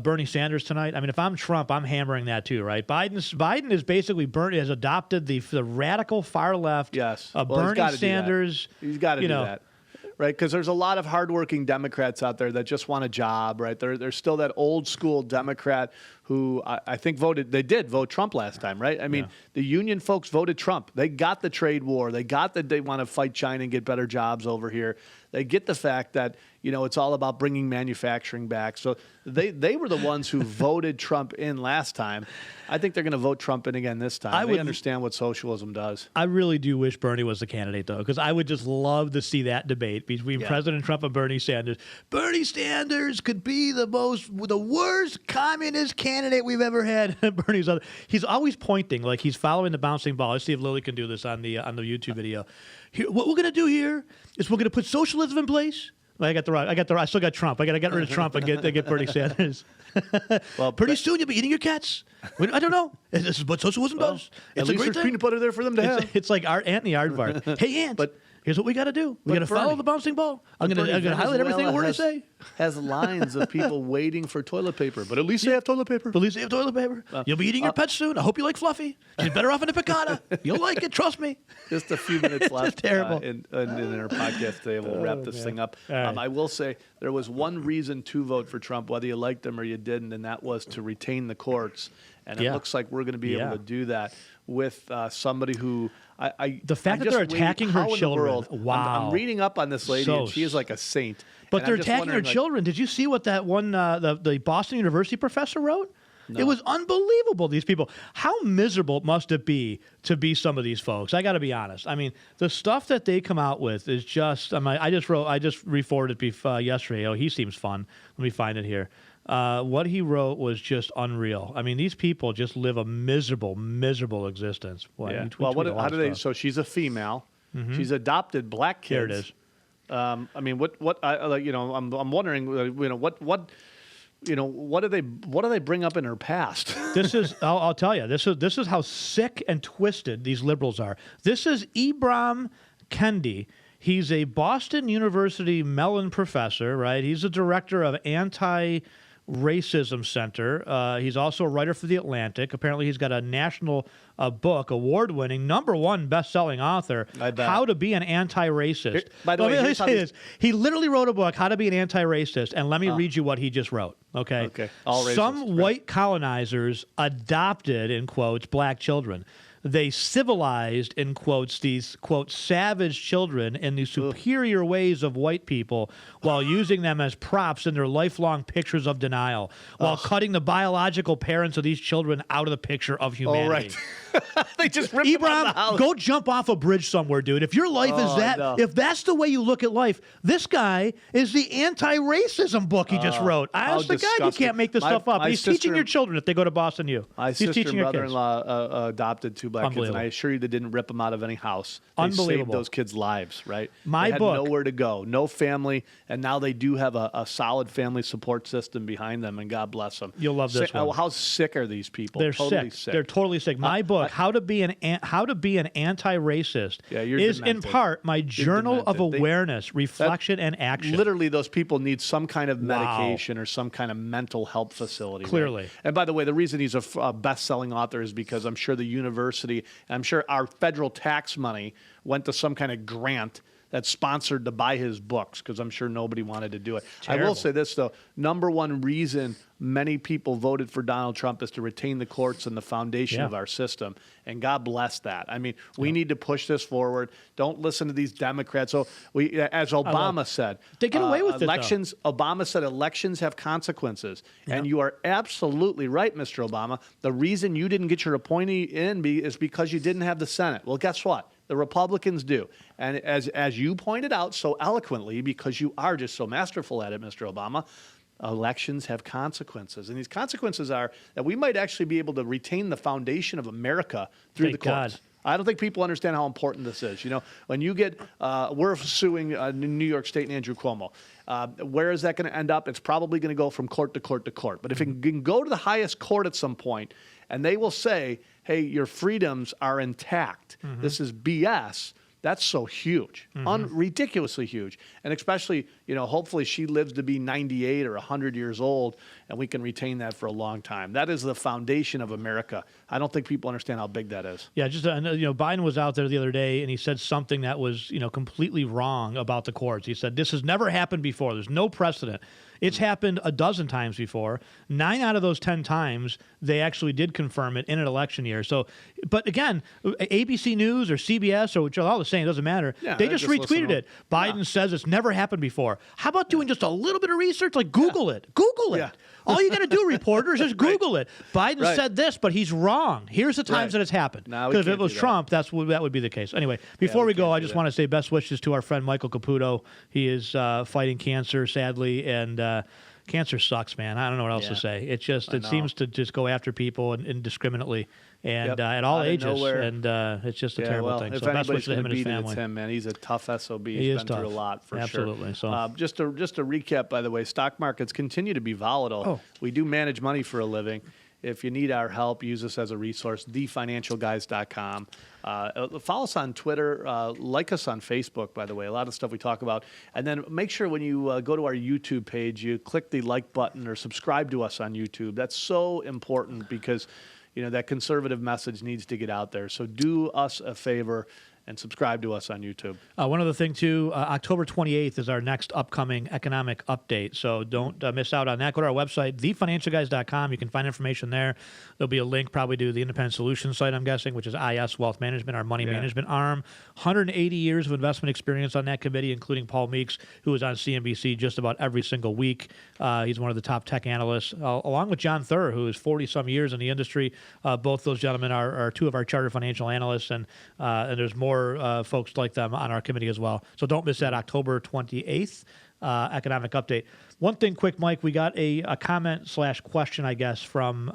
D: Bernie Sanders tonight? I mean, if I'm Trump, I'm hammering that too, right? Biden is basically has adopted the radical far left.
C: Yes,
D: Bernie Sanders.
C: He's got to do that, right? Because there's a lot of hardworking Democrats out there that just want a job, right? They're still that old school Democrat who I think they did vote Trump last time, right? I mean, the union folks voted Trump. They got the trade war. They got that they want to fight China and get better jobs over here. They get the fact that, it's all about bringing manufacturing back. So they were the ones who voted Trump in last time. I think they're going to vote Trump in again this time. They understand what socialism does.
D: I really do wish Bernie was the candidate, though, because I would just love to see that debate between President Trump and Bernie Sanders. Bernie Sanders could be the worst communist candidate we've ever had. He's always pointing like he's following the bouncing ball. Let's see if Lily can do this on the YouTube video. Here, what we're going to do here is we're going to put socialism in place. I still got Trump. I got to get rid of Trump and get Bernie Sanders. Well, pretty soon you'll be eating your cats. I don't know. This is what socialism does.
C: It's a great thing. Peanut butter there for them to have.
D: It's like our Aunt in the aardvark. Hey, Aunt. Here's what we got to do. We got to follow the bouncing ball. I'm going to highlight everything a word I say.
C: Has lines of people waiting for toilet paper, but at least they have toilet paper.
D: You'll be eating your pets soon. I hope you like Fluffy. She's better off in a piccata. You'll like it. Trust me.
C: Just a few minutes left.
D: Terrible.
C: In our podcast today, we'll wrap this thing up. Right. I will say there was one reason to vote for Trump, whether you liked him or you didn't, and that was to retain the courts. And it looks like we're going to be able to do that with somebody who
D: the fact that they're attacking her children. Wow.
C: I'm reading up on this lady, and she is like a saint.
D: But they're attacking her children. Did you see what that one, the Boston University professor wrote? No. It was unbelievable, these people. How miserable must it be to be some of these folks? I got to be honest. I mean, the stuff that they come out with is just, I just re-forwarded it yesterday. Oh, he seems fun. Let me find it here. What he wrote was just unreal. I mean, these people just live a miserable, miserable existence.
C: Well, how do they? So she's a female. Mm-hmm. She's adopted black kids.
D: There it is.
C: I mean, I'm wondering, what do they bring up in her past?
D: This is, I'll tell you, this is how sick and twisted these liberals are. This is Ibram Kendi. He's a Boston University Mellon professor, right? He's the director of Anti-Racism Center. He's also a writer for The Atlantic. Apparently, he's got a national book, award-winning, #1 best-selling author, How to Be an Anti-Racist.
C: By the way,
D: let me say this. He literally wrote a book, How to Be an Anti-Racist, and let me read you what he just wrote, okay?
C: Okay, all racist.
D: Some white colonizers adopted, in quotes, black children. They civilized, in quotes, these, quote, savage children in the superior ways of white people while using them as props in their lifelong pictures of denial, while cutting the biological parents of these children out of the picture of humanity.
C: Oh, right. They just ripped them out of the house.
D: Go jump off a bridge somewhere, dude. If your life is that, if that's the way you look at life, this guy is the anti-racism book he just wrote. Honest to God, you can't make this stuff up. He's teaching your children if they go to Boston U.
C: My sister and brother-in-law adopted 2 black kids, and I assure you they didn't rip them out of any house. They saved those kids' lives, right?
D: My
C: they
D: book.
C: had nowhere to go, no family, and now they do have a solid family support system behind them, and God bless them.
D: You'll love this one.
C: How sick are these people?
D: They're
C: totally
D: sick. They're totally sick. My book, How to Be an Anti-Racist, is
C: demented.
D: In part my journal of awareness, reflection, and action.
C: Literally, those people need some kind of medication or some kind of mental help facility.
D: Clearly.
C: Right? And by the way, the reason he's a best-selling author is because I'm sure the university, and I'm sure our federal tax money went to some kind of grant that's sponsored to buy his books, because I'm sure nobody wanted to do it.
D: Terrible.
C: I will say this, though. Number one reason many people voted for Donald Trump is to retain the courts and the foundation of our system. And God bless that. I mean, we need to push this forward. Don't listen to these Democrats. So we, as Obama said,
D: they get away with
C: elections. Obama said elections have consequences. And you are absolutely right, Mr. Obama. The reason you didn't get your appointee in is because you didn't have the Senate. Well, guess what? The Republicans do. And as you pointed out so eloquently, because you are just so masterful at it, Mr. Obama, elections have consequences. And these consequences are that we might actually be able to retain the foundation of America through the courts.
D: God.
C: I don't think people understand how important this is. You know, when you get, we're suing New York State and Andrew Cuomo. Where is that going to end up? It's probably going to go from court to court to court. But if it can go to the highest court at some point, and they will say, hey, your freedoms are intact. This is BS. That's so huge, ridiculously huge. And especially, you know, hopefully she lives to be 98 or 100 years old, and we can retain that for a long time. That is the foundation of America. I don't think people understand how big that is.
D: Yeah, just, you know, Biden was out there the other day, and he said something that was, you know, completely wrong about the courts. He said, this has never happened before. There's no precedent. It's happened a dozen times before. 9 out of those 10 times, they actually did confirm it in an election year. So, but again, ABC News or CBS or which are all the same, it doesn't matter.
C: Yeah,
D: they just retweeted it. Biden says it's never happened before. How about doing just a little bit of research? Like Google it. Google it.
C: Yeah.
D: All you got to do, reporters, is Google it. Biden said this, but he's wrong. Here's the times that it's happened. Because if it was Trump, that would be the case. Anyway, before we go, I just want to say best wishes to our friend Michael Caputo. He is fighting cancer, sadly, and cancer sucks, man. I don't know what else to say. It seems to just go after people indiscriminately and at all ages, and it's just a terrible thing.
C: If
D: So best wishes to him and his
C: beat it,
D: family.
C: it's him, man. He's a tough SOB.
D: He is
C: been
D: tough.
C: through a lot for
D: Absolutely.
C: sure.
D: So
C: just to recap, by the way, stock markets continue to be volatile. We do manage money for a living. If you need our help, use us as a resource, thefinancialguys.com. Follow us on Twitter. Like us on Facebook, by the way. A lot of stuff we talk about. And then make sure when you go to our YouTube page, you click the like button or subscribe to us on YouTube. That's so important because, you know, that conservative message needs to get out there. So do us a favor and subscribe to us on YouTube.
D: One other thing, too, October 28th is our next upcoming economic update, so don't miss out on that. Go to our website, thefinancialguys.com. You can find information there. There'll be a link probably to the Independent Solutions site, I'm guessing, which is IS Wealth Management, our money management arm. 180 years of investment experience on that committee, including Paul Meeks, who is on CNBC just about every single week. He's one of the top tech analysts, along with John Thur, who is 40-some years in the industry. Both those gentlemen are two of our chartered financial analysts, and there's more folks like them on our committee as well. So don't miss that October 28th economic update. One thing quick, Mike, we got a comment/question, I guess, from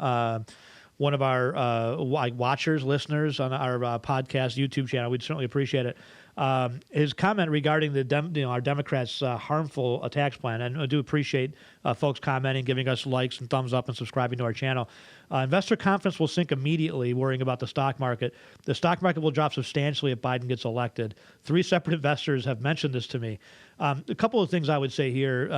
D: one of our watchers, listeners on our podcast YouTube channel. We'd certainly appreciate it. His comment regarding our Democrats' harmful tax plan, and I do appreciate folks commenting, giving us likes and thumbs up, and subscribing to our channel. Investor confidence will sink immediately, worrying about the stock market. The stock market will drop substantially if Biden gets elected. 3 separate investors have mentioned this to me. A couple of things I would say here.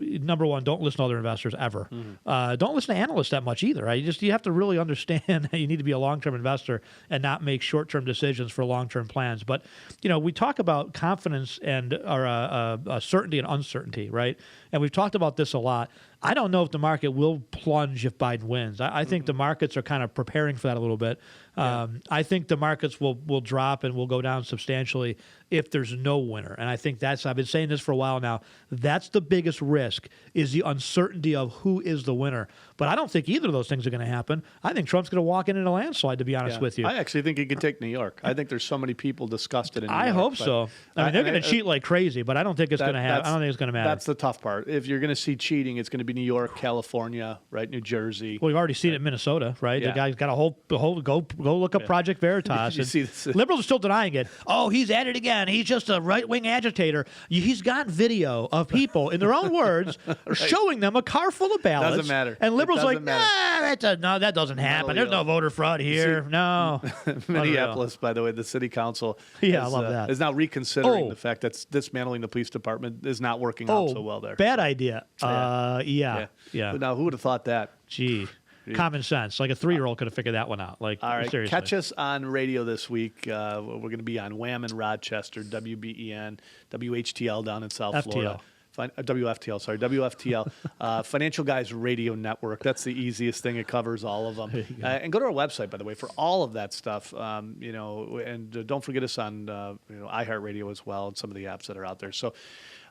D: Number one, don't listen to other investors ever. Don't listen to analysts that much either. You have to really understand that you need to be a long-term investor and not make short-term decisions for long-term plans. But, you know, we talk about confidence and certainty and uncertainty, right? And we've talked about this a lot. I don't know if the market will plunge if Biden wins. I think the markets are kind of preparing for that a little bit. I think the markets will drop and will go down substantially if there's no winner. And I think I've been saying this for a while now, that's the biggest risk, is the uncertainty of who is the winner. But I don't think either of those things are going to happen. I think Trump's going to walk in a landslide, to be honest with you.
C: I actually think he could take New York. I think there's so many people disgusted in New York.
D: I hope so. I mean, they're going to cheat like crazy, but I don't think it's going to happen. I don't think it's going to matter.
C: That's the tough part. If you're going to see cheating, it's going to be maybe New York, California, right? New Jersey.
D: Well, we've already seen it in Minnesota, right?
C: Yeah.
D: The guy's got a whole go look up Project Veritas.
C: You see this?
D: Liberals are still denying it. Oh, he's at it again. He's just a right-wing agitator. He's got video of people, in their own words, showing them a car full of ballots.
C: Doesn't matter.
D: And liberals like,
C: matter.
D: no, that doesn't happen. There's no voter fraud here. No.
C: Minneapolis, by the way, the city council
D: I love that.
C: is now reconsidering the fact that dismantling the police department is not working out so well there.
D: Bad idea. Yeah.
C: Now, who would have thought that?
D: Gee. Common sense. Like a 3-year-old could have figured that one out. Like,
C: all right,
D: seriously.
C: catch us on radio this week. We're going to be on Wham in Rochester, WBEN, WHTL down in South Florida. WFTL, sorry, WFTL, Financial Guys Radio Network. That's the easiest thing. It covers all of them. And go to our website, by the way, for all of that stuff. And don't forget us on iHeartRadio as well, and some of the apps that are out there. So,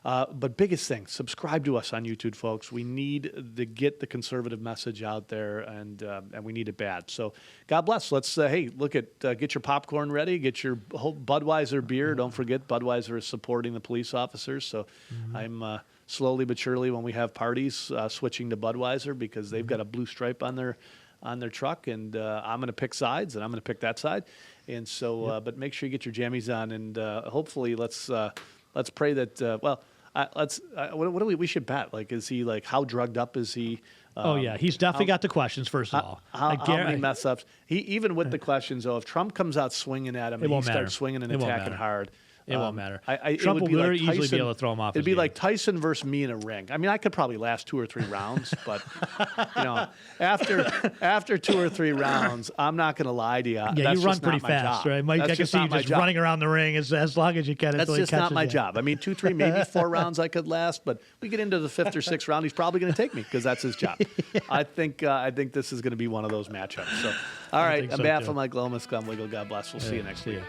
C: but biggest thing, subscribe to us on YouTube, folks. We need to get the conservative message out there, and we need it bad. So, God bless. Let's get your popcorn ready, get your whole Budweiser beer. Don't forget, Budweiser is supporting the police officers. So, I'm slowly but surely, when we have parties, switching to Budweiser because they've got a blue stripe on their truck, and I'm going to pick sides, and I'm going to pick that side. And so, but make sure you get your jammies on, and hopefully, let's pray that. What do we should bet? Like, is he how drugged up is he?
D: He's definitely got the questions. First of all,
C: how many mess ups? Even with the questions, though, if Trump comes out swinging at him and he starts swinging and attacking hard.
D: It won't matter.
C: Trump
D: will very easily be able to throw him off.
C: It'd be like Tyson versus me in a ring. I mean, I could probably last 2 or 3 rounds, but after 2 or 3 rounds, I'm not going to lie to you.
D: Yeah,
C: that's
D: you run pretty fast, right, Mike? I can see you just running around the ring as long as you can.
C: That's just not my job. I mean, 2, 3, maybe 4 rounds I could last, but we get into the 5th or 6th round, he's probably going to take me because that's his job. I think this is going to be one of those matchups. So, all right, on behalf of Mike Lomas, Glenn Wiggle, God bless. We'll see you next week.